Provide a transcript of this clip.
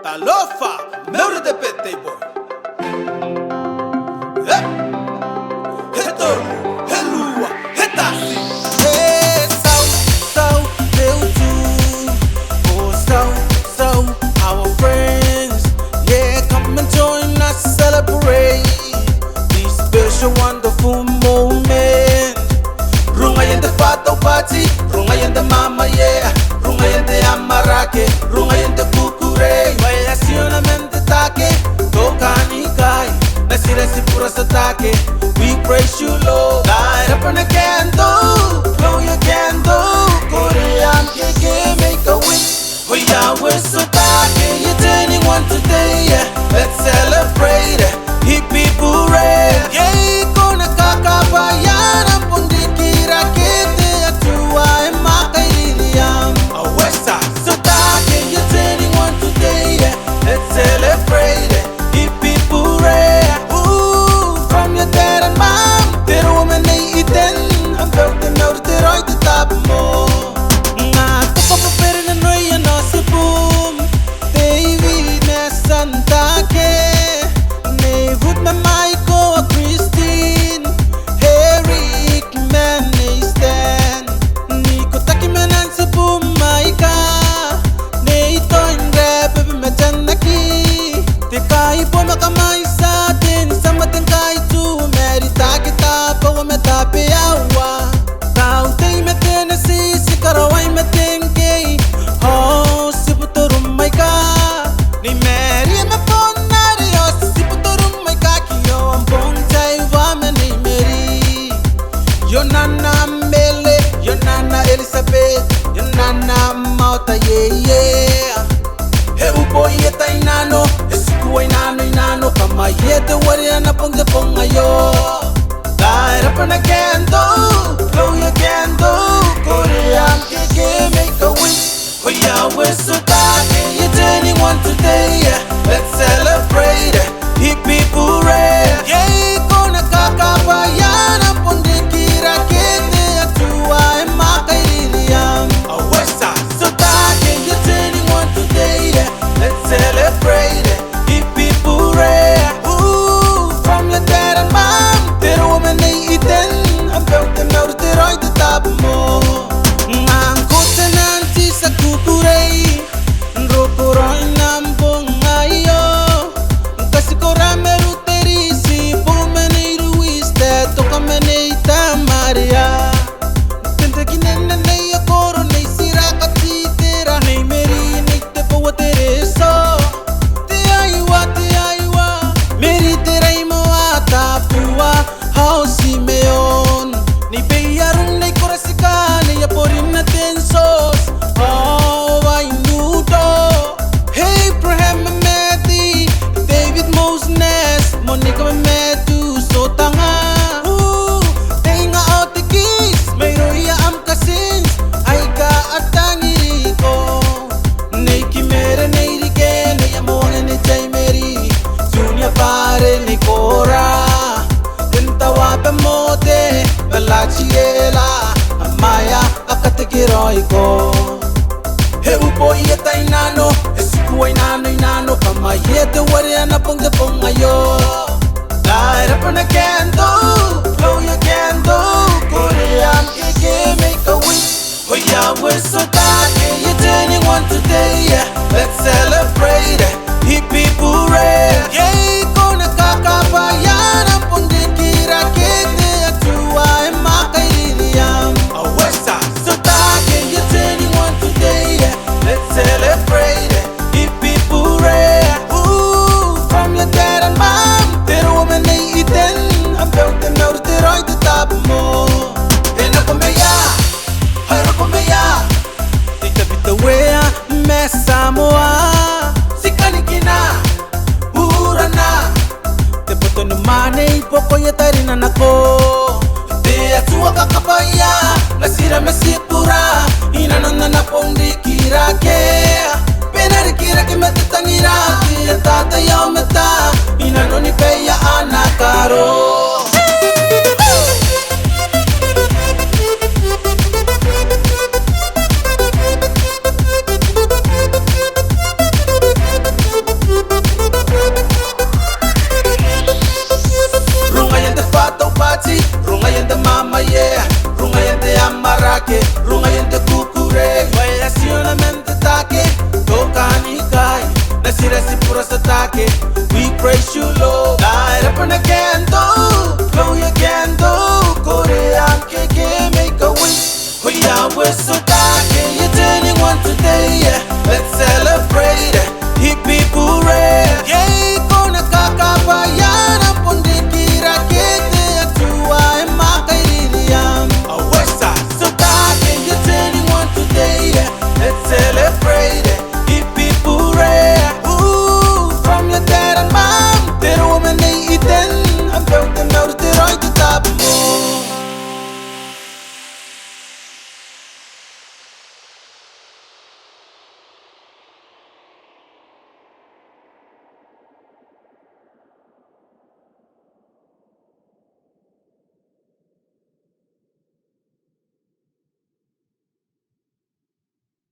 Alofa, meu de pete boy. Hetor, helua, hetasi. Hey, so, meu too. Oh, so, our friends. Yeah, come and join us, celebrate this special, wonderful moment. Runga in the fato party, runga in the mama, yeah. Runga in the amarake, runga in the kukure. Vaya sionamente take, toka ni kai. Nasira si pura sa take. We praise you, Lord. Light up on the candle, blow your candle. Korean keke, make a wish. Oh yeah, we're so Taie, you're turning one today. Yeah. Let's celebrate. Hip hip hooray. Yeah, kona kakabayan ang pundikira kete atua e makaililiam. A west side. So Taie, you're turning one today. Yeah. Let's celebrate. Hip hip hooray. Ooh, from your dad and mom, pero woman ay iten. Ang bawte na urteroy te tabo mo. Nga kapapapere na noy ano si boom. David na Tiotaake. Neighbor na Michael, Christine, Eric, man, Stan. Nico taki manan si boom, Maika. Neito inre, baby majanaki. Te kai po makamay sa atin, sa matang kai tu. Merita kita pa wa metape awa. Tao tay meten si karaway meten kay. Oh, si puturum may ka. Ni Mary maponari o si puturum may ka kiyo ang bong tay wa man ni Mary. Yo nana Mele, yo nana Elizabeth, yo nana Mauta yeah. He upo yeta inano, esikuwa inano kama yete waria na pong ayo. Light up on a candle, blow your candle. Korean keke, make a wish. Oh yeah, we're so Taie, you're turning one today. Yeah. Let's celebrate. Hip hip hooray. Yeah, kona kakabayan ang pundikira kete atua e makaililiam. A west side. So Taie, you're turning one today. Yeah. Let's celebrate. Hip hip hooray. Ooh, from your dad and mom, pero woman ay iten. Ang bawte na urteroy te tabo mo. Ang kotse nanti sa kukurey. Rokuroy ng bungayo. Kasi korame ruterisi. Pumanay ruis. Teto kamanay tamaria. Tentaginen na nay akoro. Nay sira katitira. Nay meri nay tepawa tereso. Te aywa. Meri teray mo atapua. How Simeon. Ni beyarong nay korasika. Nay aporin na tensos. Oh, I nudo. Hey, Abraham Mehdi. David Moses. Monica Medu. So tanga. Tenga otikis. May roya am kasins. Ay ka at tangiri ko. Nay kimera nay rike. Nay amonga ni Jay Mary. Junior pare ni Cora. Tentawa pa mote. Balachiela. Amaya akatikiroy ko. He upo yeta inano, esikuwa inano kama yete waria na pong ayo. Light up on a candle, blow your candle. Korean keke, make a wish. Oh yeah, we're so Taie, you're turning one today. Yeah. Let's celebrate. Hip hip hooray. Yeah, kona kakabayan ang pundikira kete atua e makaililiam. A west side. So Taie, you're turning one today. Yeah. Let's celebrate. Hip hip hooray. Ooh, from your dad and mom, pero woman ay iten. Ang bawte na urteroy te tabo mo. Harakumeya. Tika bitawea, mesa moa. Si kanikina, uhura na. Te puto naman ay poko yata rin anak ko. Te atua kakapaya, nasira masipura.